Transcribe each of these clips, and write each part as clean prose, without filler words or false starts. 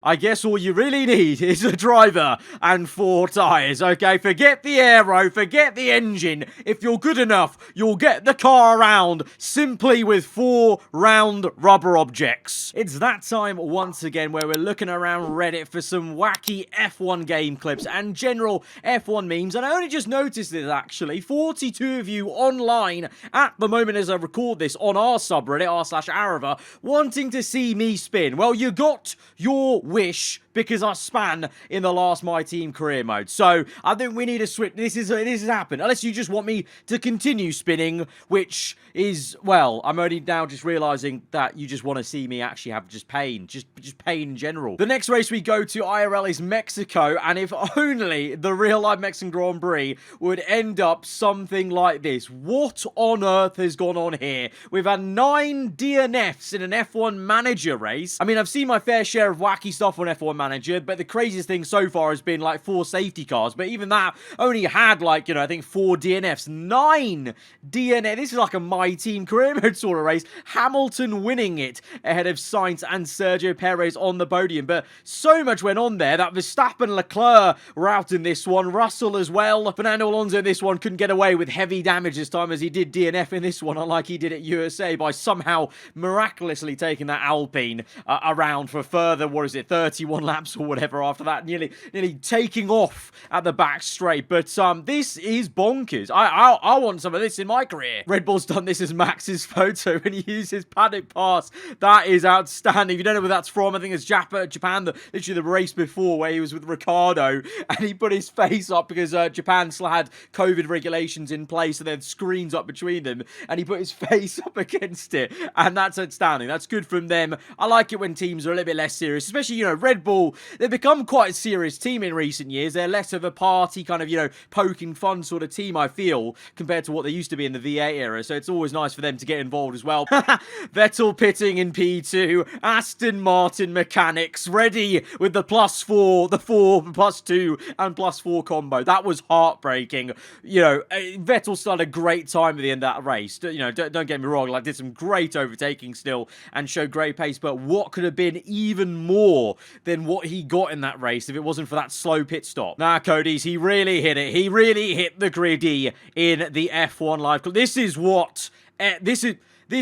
I guess all you really need is a driver and 4 tyres, okay? Forget the aero, forget the engine. If you're good enough, you'll get the car around simply with 4 round rubber objects. It's that time once again where we're looking around Reddit for some wacky F1 game clips and general F1 memes, and I only just noticed this actually. 42 of you online at the moment as I record this on our subreddit, r/aarava, wanting to see me spin. Well, you got your wish because I span in the last My Team career mode. So I think we need a switch. This has happened. Unless you just want me to continue spinning, which is, well, I'm only now just realizing that you just want to see me actually have just pain. Just pain in general. The next race we go to IRL is Mexico, and if only the real life Mexican Grand Prix would end up something like this. What on earth has gone on here? We've had 9 DNFs in an F1 manager race. I mean, I've seen my fair share of wacky stuff on F1 Manager, but the craziest thing so far has been like 4 safety cars, but even that only had like, I think 4 DNFs. 9 DNF. This is like a My Team career mode sort of race. Hamilton winning it ahead of Sainz and Sergio Perez on the podium, but so much went on there that Verstappen and Leclerc were out in this one. Russell as well. Fernando Alonso in this one couldn't get away with heavy damage this time as he did DNF in this one, unlike he did at USA by somehow miraculously taking that Alpine around for further, 31 laps or whatever after that, nearly taking off at the back straight. But this is bonkers. I want some of this in my career. Red Bull's done this as Max's photo when he uses paddock pass. That is outstanding. If you don't know where that's from, I think it's Japan, literally the race before where he was with Ricardo and he put his face up because Japan still had COVID regulations in place and then screens up between them, and he put his face up against it, and that's outstanding. That's good from them. I like it when teams are a little bit less serious, especially, Red Bull. They've become quite a serious team in recent years. They're less of a party kind of, poking fun sort of team, I feel, compared to what they used to be in the V8 era, so it's always nice for them to get involved as well. Vettel pitting in P2, Aston Martin mechanics ready with the +4, the 4, +2, and +4 combo. That was heartbreaking. Vettel started a great time at the end of that race. Don't get me wrong, did some great overtaking still and showed great pace, but what could have been even more than what he got in that race if it wasn't for that slow pit stop? Nah, Cody's, he really hit it. He really hit the griddy in the F1 Live Club. This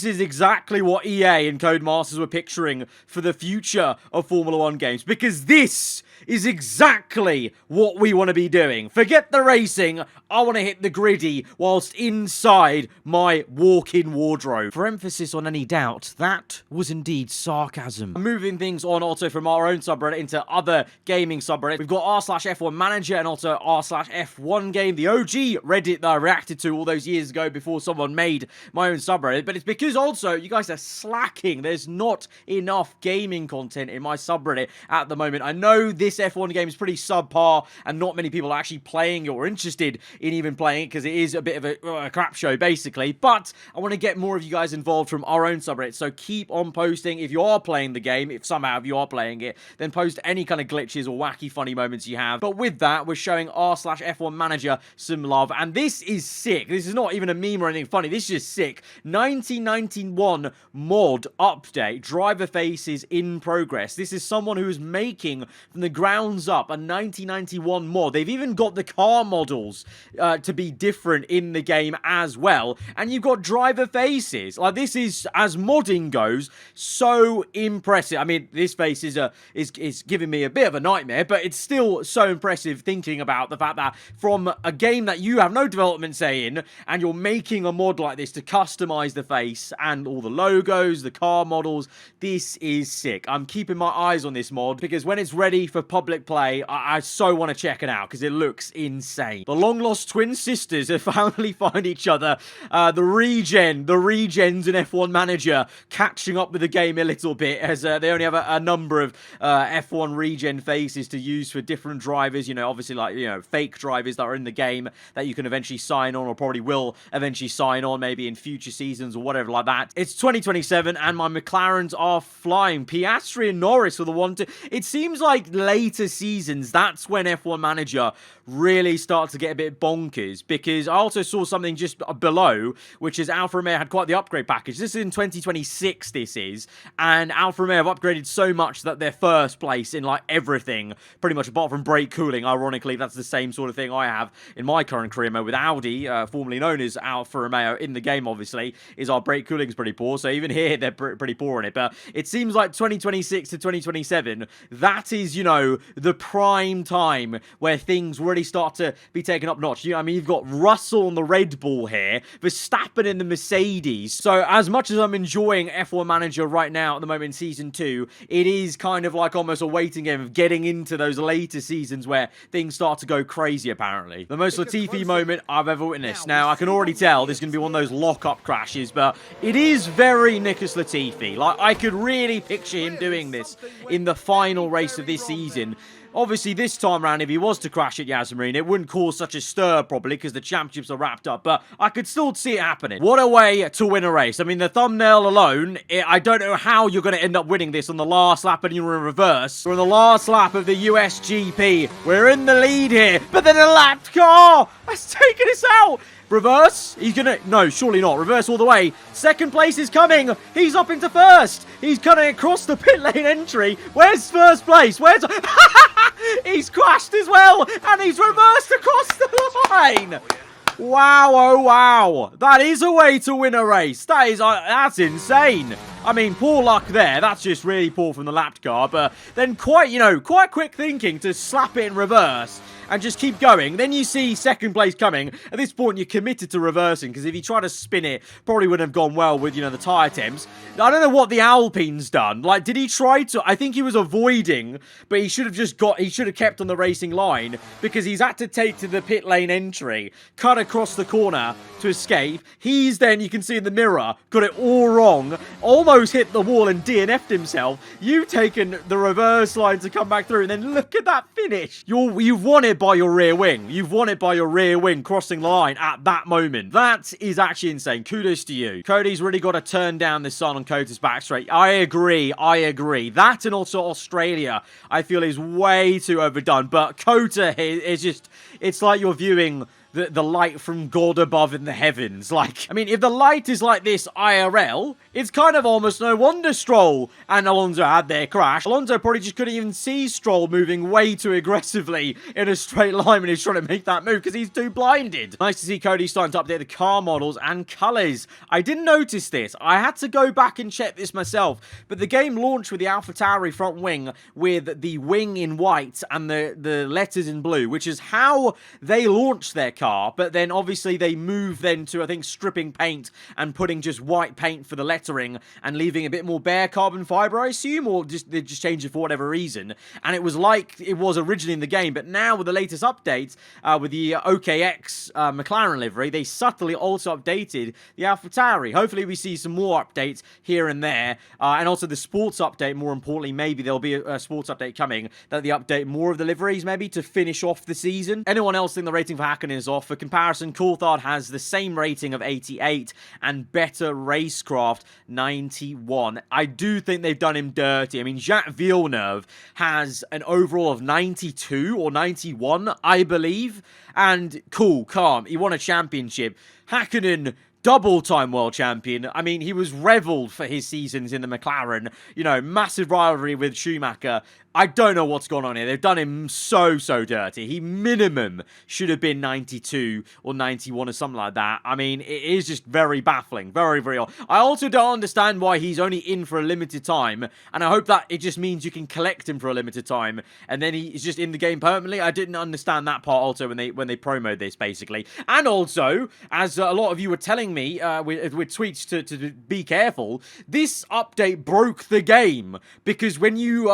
is exactly what EA and Codemasters were picturing for the future of Formula 1 games, because this is exactly what we want to be doing. Forget the racing, I want to hit the griddy whilst inside my walk-in wardrobe. For emphasis on any doubt, that was indeed sarcasm. Moving things on also from our own subreddit into other gaming subreddits, we've got r/F1 Manager and also r/F1 Game, the OG Reddit that I reacted to all those years ago before someone made my own subreddit, but it's because also you guys are slacking. There's not enough gaming content in my subreddit at the moment. I know this F1 game is pretty subpar and not many people are actually playing it or interested in even playing it because it is a bit of a crap show basically, but I want to get more of you guys involved from our own subreddit, so keep on posting if you are playing the game. If somehow you are playing it, then post any kind of glitches or wacky funny moments you have. But with that, we're showing r/F1 Manager some love, and this is sick. This is not even a meme or anything funny, this is just sick. 1991 mod update, driver faces in progress. This is someone who is making from the grounds up a 1991 mod. They've even got the car models to be different in the game as well, and you've got driver faces. This is, as modding goes, so impressive. I mean, this face is giving me a bit of a nightmare, but it's still so impressive thinking about the fact that from a game that you have no development say in, and you're making a mod like this to customize the face and all the logos, the car models. This is sick. I'm keeping my eyes on this mod because when it's ready for public play, I so want to check it out because it looks insane. The long-lost twin sisters have finally found each other. The regens in F1 Manager catching up with the game a little bit as they only have a number of F1 regen faces to use for different drivers. Obviously fake drivers that are in the game that you can eventually sign on or probably will eventually sign on maybe in future seasons or whatever whatever like that. It's 2027, and my McLarens are flying. Piastri and Norris are the one to... It seems like later seasons, that's when F1 Manager really starts to get a bit bonkers, because I also saw something just below, which is Alfa Romeo had quite the upgrade package. This is in 2026, this is, and Alfa Romeo have upgraded so much that they're first place in, like, everything, pretty much apart from brake cooling. Ironically, that's the same sort of thing I have in my current career mode with Audi, formerly known as Alfa Romeo in the game, obviously, is our brake cooling is pretty poor, so even here, they're pretty poor in it, but it seems like 2026 to 2027, that is, you know, the prime time where things really start to be taken up notch. You know, I mean, you've got Russell on the Red Bull here, Verstappen in the Mercedes. So as much as I'm enjoying F1 Manager right now at the moment in Season 2, it is kind of like almost a waiting game of getting into those later seasons where things start to go crazy, apparently. The most Latifi moment I've ever witnessed. Now, I can already tell this is going to be one of those lock-up crashes, but it is very Nicholas Latifi. Like, I could really picture him doing this in the final race of this season. Obviously, this time around, if he was to crash at Yas Marina, it wouldn't cause such a stir, probably, because the championships are wrapped up, but I could still see it happening. What a way to win a race. I mean, the thumbnail alone, I don't know how you're going to end up winning this on the last lap and you're in reverse. We're on the last lap of the USGP. We're in the lead here, but then a lapped car has taken us out. Reverse? He's gonna... No, surely not. Reverse all the way. Second place is coming. He's up into first. He's cutting across the pit lane entry. Where's first place? Where's... He's crashed as well. And he's reversed across the line. Wow, oh wow. That is a way to win a race. That is... that's insane. I mean, poor luck there. That's just really poor from the lapped car. But then quite, you know, quite quick thinking to slap it in reverse and just keep going. Then you see second place coming. At this point, you're committed to reversing, because if you try to spin it, probably wouldn't have gone well with, you know, the tyre temps. I don't know what the Alpine's done. Like, did he try to... I think he was avoiding, but he should have just got... He should have kept on the racing line, because he's had to take to the pit lane entry, cut across the corner to escape. He's then, you can see in the mirror, got it all wrong, almost hit the wall and DNF'd himself. You've taken the reverse line to come back through, and then look at that finish. You've won it by your rear wing. You've won it by your rear wing crossing the line at that moment. That is actually insane. Kudos to you. Cody's really got to turn down this sun on Cota's back straight. I agree. That and also Australia, I feel, is way too overdone. But Cota is just... It's like you're viewing... The light from God above in the heavens. Like, I mean, if the light is like this IRL, it's kind of almost no wonder Stroll and Alonso had their crash. Alonso probably just couldn't even see Stroll moving way too aggressively in a straight line when he's trying to make that move because he's too blinded. Nice to see Cody starting to update the car models and colours. I didn't notice this. I had to go back and check this myself, but the game launched with the AlphaTauri front wing with the wing in white and the letters in blue, which is how they launched their car. But then obviously they moved then to, I think, stripping paint and putting just white paint for the lettering and leaving a bit more bare carbon fiber, I assume, or they just changed it for whatever reason. And it was like it was originally in the game, but now with the latest updates, with the OKX McLaren livery, they subtly also updated the AlphaTauri. Hopefully we see some more updates here and there, and also the sports update. More importantly, maybe there'll be a sports update coming that they update more of the liveries, maybe to finish off the season. Anyone else think the rating for Hakkinen is off? For comparison, Coulthard has the same rating of 88 and Better Racecraft 91. I do think they've done him dirty. I mean, Jacques Villeneuve has an overall of 92 or 91, I believe. And cool, calm. He won a championship. Hakkinen, double-time world champion. I mean, he was reveled for his seasons in the McLaren. You know, massive rivalry with Schumacher. I don't know what's gone on here. They've done him so dirty. He minimum should have been 92 or 91 or something like that. I mean, it is just very baffling. Very odd. I also don't understand why he's only in for a limited time, and I hope that it just means you can collect him for a limited time, and then he's just in the game permanently. I didn't understand that part also when they promoted this, basically. And also, as a lot of you were telling me with tweets to be careful, this update broke the game, because when you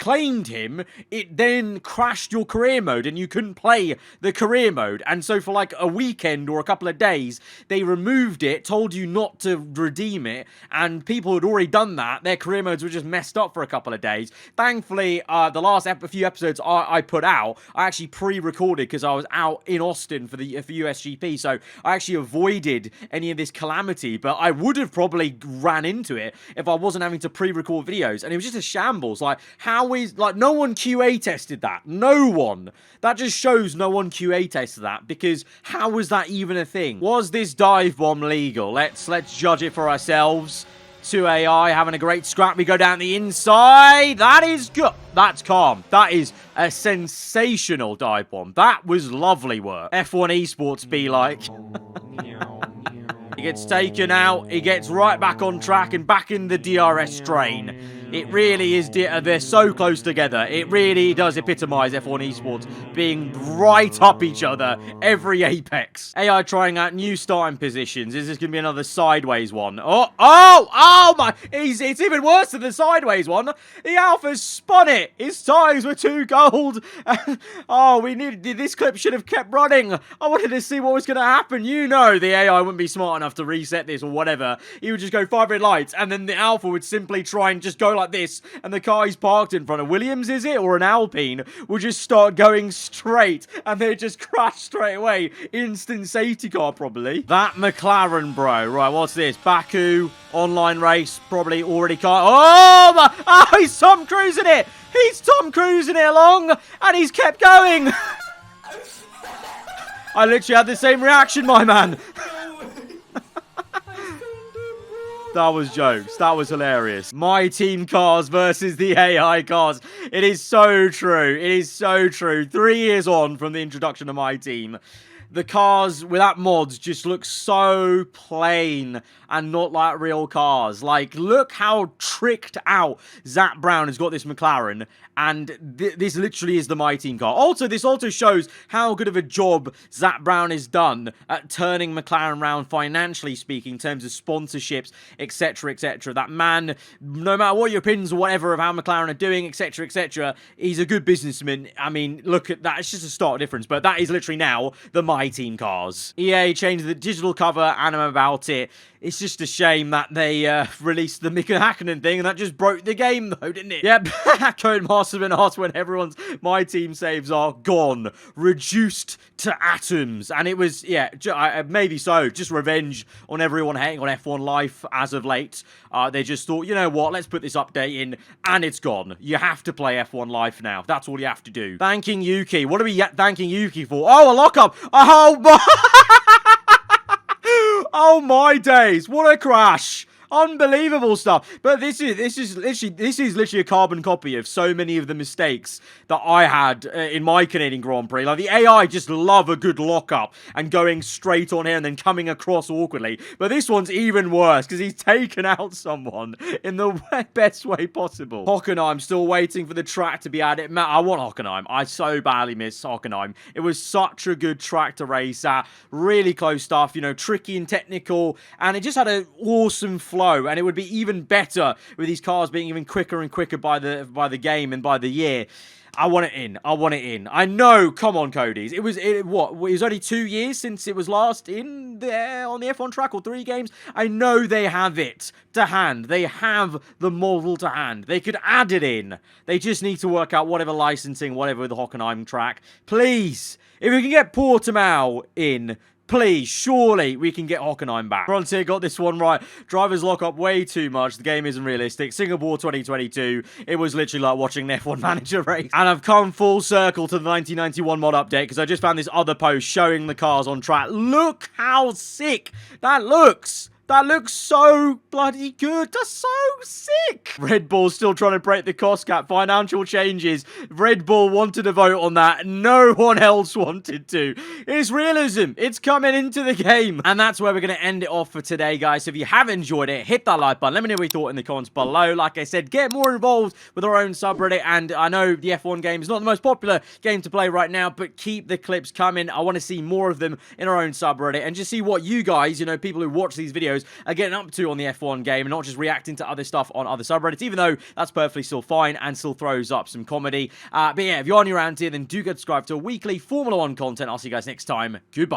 claim claimed him, it then crashed your career mode and you couldn't play the career mode. And so for like a weekend or a couple of days, they removed it, told you not to redeem it, and people had already done that. Their career modes were just messed up for a couple of days. Thankfully, the last few episodes I put out, I actually pre-recorded because I was out in Austin for USGP, so I actually avoided any of this calamity, but I would have probably ran into it if I wasn't having to pre-record videos, and it was just a shambles. Like, no one QA tested that. No one. That just shows no one QA tested that, because how was that even a thing? Was this dive bomb legal? Let's judge it for ourselves. 2 AI having a great scrap. We go down the inside. That is good. That's calm. That is a sensational dive bomb. That was lovely work. F1 esports be like. He gets taken out. He gets right back on track and back in the DRS train. It really is, they're so close together. It really does epitomise F1 esports being right up each other every apex. AI trying out new starting positions. Is this going to be another sideways one? Oh my, it's even worse than the sideways one. The Alpha's spun it. His tires were too cold. This clip should have kept running. I wanted to see what was going to happen. You know the AI wouldn't be smart enough to reset this or whatever. He would just go 5 red lights, and then the Alpha would simply try and just go like this, and the car he's parked in front of, Williams is it, or an Alpine, will just start going straight, and they just crash straight away. Instant safety car, probably. That McLaren, bro. Right, what's this? Baku, online race, probably already car. Oh, my. Oh, he's Tom Cruising it. He's Tom Cruising it along, and he's kept going. I literally had the same reaction, my man. That was jokes. That was hilarious. My team cars versus the AI cars. It is so true. It is so true. 3 years on from the introduction of my team, the cars without mods just look so plain and not like real cars. Like, look how tricked out Zach Brown has got this McLaren, and this literally is the My Team car. Also, this also shows how good of a job Zach Brown has done at turning McLaren around financially speaking, in terms of sponsorships, etc., etc. That man, no matter what your opinions or whatever of how McLaren are doing, etc., etc., he's a good businessman. I mean, look at that. It's just a stark difference, but that is literally now the My Team cars. EA changed the digital cover, and I'm about it. It's just a shame that they released the Mika Hakkinen thing, and that just broke the game, though, didn't it? Yep, Codemaster been asked when everyone's My Team saves are gone, reduced to atoms, and it was, yeah, maybe so, just revenge on everyone hating on F1 Life as of late. They just thought, you know what, let's put this update in, and it's gone. You have to play F1 Life now. That's all you have to do. Thanking Yuki. What are we thanking Yuki for? Oh, a lockup. Oh, my... Oh my days, what a crash. Unbelievable stuff. But this is literally a carbon copy of so many of the mistakes that I had in my Canadian Grand Prix. Like, the AI just love a good lockup and going straight on here and then coming across awkwardly. But this one's even worse because he's taken out someone in the best way possible. Hockenheim, still waiting for the track to be added. Man, I want Hockenheim. I so badly miss Hockenheim. It was such a good track to race at. Really close stuff, you know, tricky and technical. And it just had an awesome flow, and it would be even better with these cars being even quicker and quicker by the game and by the year. I want it in. I want it in. I know. Come on, Cody's. It was only 2 years since it was last in there on the F1 track, or 3 games. I know they have it to hand. They have the model to hand. They could add it in. They just need to work out whatever licensing, whatever with the Hockenheim track. Please, if we can get Portimao in, please, surely we can get Hockenheim back. Frontier got this one right. Drivers lock up way too much. The game isn't realistic. Singapore 2022. It was literally like watching an F1 manager race. And I've come full circle to the 1991 mod update because I just found this other post showing the cars on track. Look how sick that looks. That looks so bloody good. That's so sick. Red Bull's still trying to break the cost cap. Financial changes. Red Bull wanted to vote on that. No one else wanted to. It's realism. It's coming into the game. And that's where we're going to end it off for today, guys. So if you have enjoyed it, hit that like button. Let me know what you thought in the comments below. Like I said, get more involved with our own subreddit. And I know the F1 game is not the most popular game to play right now, but keep the clips coming. I want to see more of them in our own subreddit and just see what you guys, you know, people who watch these videos, videos are getting up to on the F1 game and not just reacting to other stuff on other subreddits, even though that's perfectly still fine and still throws up some comedy. But yeah, if you're new around here, then do get subscribed to weekly Formula 1 content. I'll see you guys next time. Goodbye.